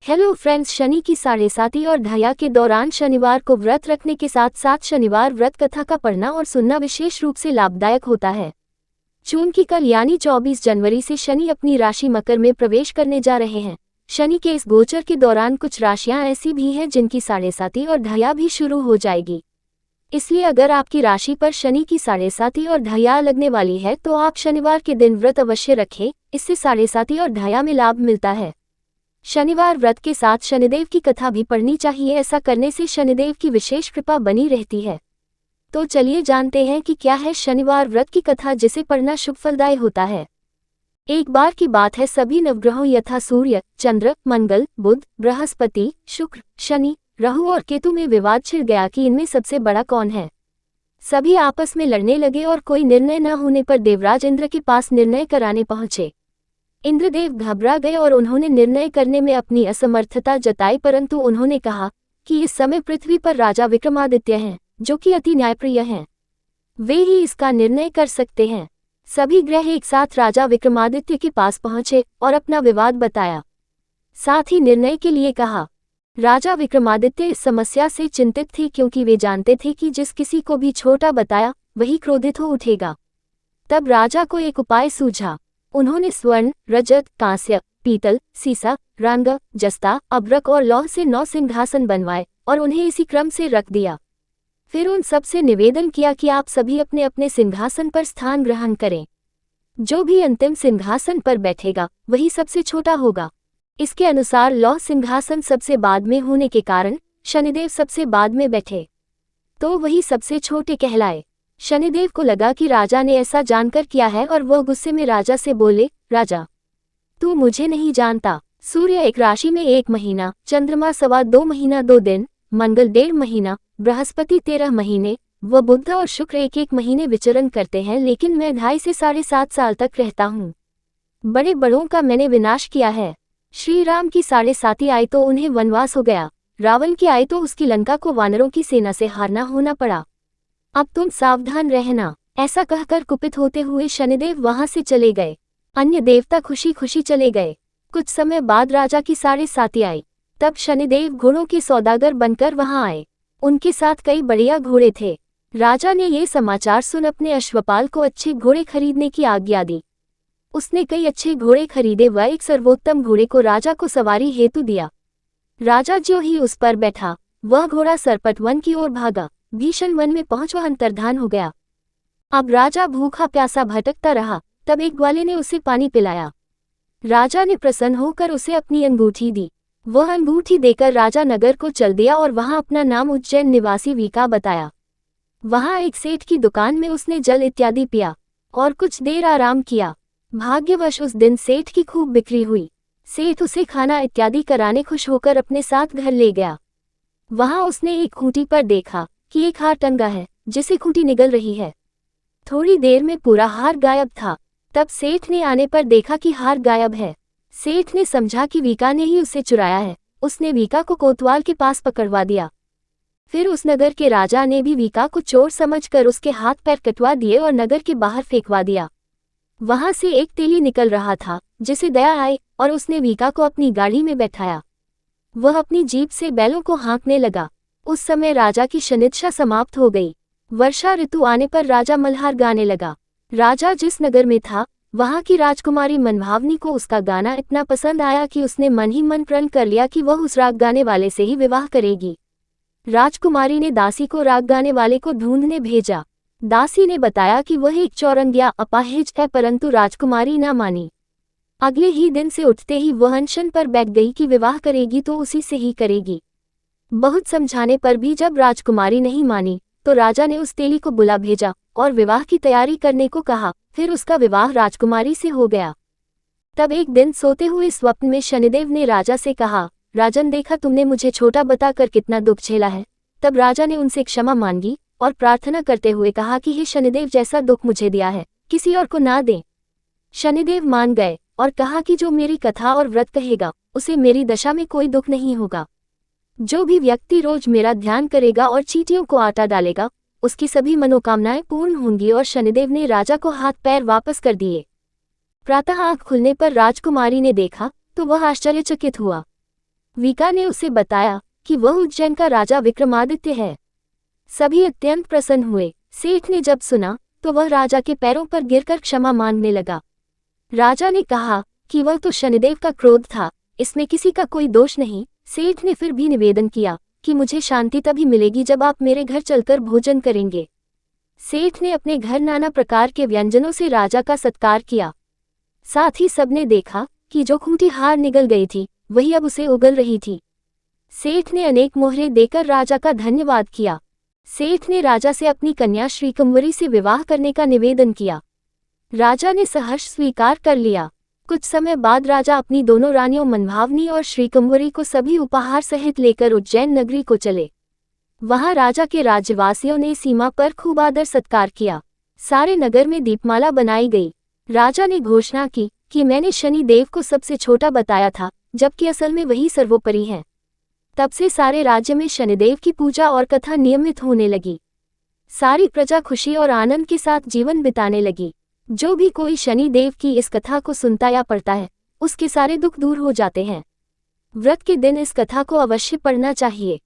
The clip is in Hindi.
हेलो फ्रेंड्स, शनि की 7.5 और ढाया के दौरान शनिवार को व्रत रखने के साथ साथ शनिवार व्रत कथा का पढ़ना और सुनना विशेष रूप से लाभदायक होता है। चूंकि कल यानी 24 जनवरी से शनि अपनी राशि मकर में प्रवेश करने जा रहे हैं। शनि के इस गोचर के दौरान कुछ राशियां ऐसी भी हैं जिनकी 7.5 और ढाया भी शुरू हो जाएगी। इसलिए अगर आपकी राशि पर शनि की 7.5 और ढाया लगने वाली है तो आप शनिवार के दिन व्रत अवश्य रखें, इससे 7.5 और ढाया में लाभ मिलता है। शनिवार व्रत के साथ शनिदेव की कथा भी पढ़नी चाहिए, ऐसा करने से शनिदेव की विशेष कृपा बनी रहती है। तो चलिए जानते हैं कि क्या है शनिवार व्रत की कथा जिसे पढ़ना शुभ फलदायी होता है। एक बार की बात है, सभी नवग्रहों यथा सूर्य, चंद्र, मंगल, बुध, बृहस्पति, शुक्र, शनि, राहु और केतु में विवाद छिड़ गया कि इनमें सबसे बड़ा कौन है। सभी आपस में लड़ने लगे और कोई निर्णय न होने पर देवराज इंद्र के पास निर्णय कराने पहुंचे। इंद्रदेव घबरा गए और उन्होंने निर्णय करने में अपनी असमर्थता जताई, परंतु उन्होंने कहा कि इस समय पृथ्वी पर राजा विक्रमादित्य हैं, जो कि अति न्यायप्रिय हैं। वे ही इसका निर्णय कर सकते हैं। सभी ग्रह एक साथ राजा विक्रमादित्य के पास पहुंचे और अपना विवाद बताया, साथ ही निर्णय के लिए कहा। राजा विक्रमादित्य इस समस्या से चिंतित थे, क्योंकि वे जानते थे कि जिस किसी को भी छोटा बताया वही क्रोधित हो उठेगा। तब राजा को एक उपाय सूझा। उन्होंने स्वर्ण, रजत, कांस्य, पीतल, सीसा, रंग, जस्ता, अभ्रक और लौह से 9 सिंहासन बनवाए और उन्हें इसी क्रम से रख दिया। फिर उन सब से निवेदन किया कि आप सभी अपने अपने सिंहासन पर स्थान ग्रहण करें। जो भी अंतिम सिंहासन पर बैठेगा वही सबसे छोटा होगा। इसके अनुसार लौह सिंहासन सबसे बाद में होने के कारण शनिदेव सबसे बाद में बैठे, तो वही सबसे छोटे कहलाए। शनिदेव को लगा कि राजा ने ऐसा जानकर किया है और वह गुस्से में राजा से बोले, राजा, तू मुझे नहीं जानता। सूर्य एक राशि में 1 महीना, चंद्रमा 2.25 महीना 2 दिन, मंगल 1.5 महीना, बृहस्पति 13 महीने व बुध और शुक्र 1-1 महीने विचरण करते हैं, लेकिन मैं 2.5 से 7.5 साल तक रहता हूँ। बड़े बड़ों का मैंने विनाश किया है। श्री राम की 7.5 आई तो उन्हें वनवास हो गया, रावण की आई तो उसकी लंका को वानरों की सेना से हारना होना पड़ा। अब तुम सावधान रहना। ऐसा कहकर कुपित होते हुए शनिदेव वहां से चले गए। अन्य देवता खुशी खुशी चले गए। कुछ समय बाद राजा की 7.5 आई। तब शनिदेव घोड़ों के सौदागर बनकर वहां आए। उनके साथ कई बढ़िया घोड़े थे। राजा ने ये समाचार सुन अपने अश्वपाल को अच्छे घोड़े खरीदने की आज्ञा दी। उसने कई अच्छे घोड़े खरीदे व एक सर्वोत्तम घोड़े को राजा को सवारी हेतु दिया। राजा जो ही उस पर बैठा, वह घोड़ा सरपट वन की ओर भागा। भीषण वन में पहुंच वह अंतर्धान हो गया। अब राजा भूखा प्यासा भटकता रहा। तब एक ग्वाले ने उसे पानी पिलाया। राजा ने प्रसन्न होकर उसे अपनी अंगूठी दी। वह अंगूठी देकर राजा नगर को चल दिया और वहां अपना नाम उज्जैन निवासी वीका बताया। वहां एक सेठ की दुकान में उसने जल इत्यादि पिया और कुछ देर आराम किया। भाग्यवश उस दिन सेठ की खूब बिक्री हुई। सेठ उसे खाना इत्यादि कराने खुश होकर अपने साथ घर ले गया। वहां उसने एक खूंटी पर देखा कि एक हार टंगा है, जिसे खूंटी निगल रही है। थोड़ी देर में पूरा हार गायब था। तब सेठ ने आने पर देखा कि हार गायब है। सेठ ने समझा कि वीका ने ही उसे चुराया है। उसने वीका को कोतवाल के पास पकड़वा दिया। फिर उस नगर के राजा ने भी वीका को चोर समझकर उसके हाथ पैर कटवा दिए और नगर के बाहर फेंकवा दिया। वहां से एक तेली निकल रहा था, जिसे दया आई और उसने वीका को अपनी गाड़ी में बैठाया। वह अपनी जीप से बैलों को हाँकने लगा। उस समय राजा की शनिदशा समाप्त हो गई। वर्षा ऋतु आने पर राजा मल्हार गाने लगा। राजा जिस नगर में था, वहां की राजकुमारी मनभावनी को उसका गाना इतना पसंद आया कि उसने मन ही मन प्रण कर लिया कि वह उस राग गाने वाले से ही विवाह करेगी। राजकुमारी ने दासी को राग गाने वाले को ढूंढने भेजा। दासी ने बताया कि वह एक चौरंगिया अपाहिज है, परंतु राजकुमारी न मानी। अगले ही दिन से उठते ही वह अनशन पर बैठ गई कि विवाह करेगी तो उसी से ही करेगी। बहुत समझाने पर भी जब राजकुमारी नहीं मानी तो राजा ने उस तेली को बुला भेजा और विवाह की तैयारी करने को कहा। फिर उसका विवाह राजकुमारी से हो गया। तब एक दिन सोते हुए स्वप्न में शनिदेव ने राजा से कहा, राजन, देखा तुमने मुझे छोटा बताकर कितना दुख झेला है। तब राजा ने उनसे क्षमा मांगी और प्रार्थना करते हुए कहा कि हे शनिदेव, जैसा दुख मुझे दिया है किसी और को ना दें। शनिदेव मान गए और कहा कि जो मेरी कथा और व्रत कहेगा उसे मेरी दशा में कोई दुख नहीं होगा। जो भी व्यक्ति रोज मेरा ध्यान करेगा और चींटियों को आटा डालेगा, उसकी सभी मनोकामनाएं पूर्ण होंगी। और शनिदेव ने राजा को हाथ पैर वापस कर दिए। प्रातः आंख खुलने पर राजकुमारी ने देखा तो वह आश्चर्यचकित हुआ। विका ने उसे बताया कि वह उज्जैन का राजा विक्रमादित्य है। सभी अत्यंत प्रसन्न हुए। सेठ ने जब सुना तो वह राजा के पैरों पर गिरकर क्षमा मांगने लगा। राजा ने कहा कि वह तो शनिदेव का क्रोध था, इसमें किसी का कोई दोष नहीं। सेठ ने फिर भी निवेदन किया कि मुझे शांति तभी मिलेगी जब आप मेरे घर चलकर भोजन करेंगे। सेठ ने अपने घर नाना प्रकार के व्यंजनों से राजा का सत्कार किया। साथ ही सबने देखा कि जो खूंटी हार निगल गई थी वही अब उसे उगल रही थी। सेठ ने अनेक मोहरे देकर राजा का धन्यवाद किया। सेठ ने राजा से अपनी कन्या श्रीकुंवरी से विवाह करने का निवेदन किया। राजा ने सहर्ष स्वीकार कर लिया। कुछ समय बाद राजा अपनी दोनों रानियों मनभावनी और श्रीकुंवरी को सभी उपहार सहित लेकर उज्जैन नगरी को चले। वहां राजा के राज्यवासियों ने सीमा पर खूब आदर सत्कार किया। सारे नगर में दीपमाला बनाई गई। राजा ने घोषणा की कि मैंने शनि देव को सबसे छोटा बताया था, जबकि असल में वही सर्वोपरि है। तब से सारे राज्य में शनिदेव की पूजा और कथा नियमित होने लगी। सारी प्रजा खुशी और आनंद के साथ जीवन बिताने लगी। जो भी कोई शनि देव की इस कथा को सुनता या पढ़ता है, उसके सारे दुख दूर हो जाते हैं। व्रत के दिन इस कथा को अवश्य पढ़ना चाहिए।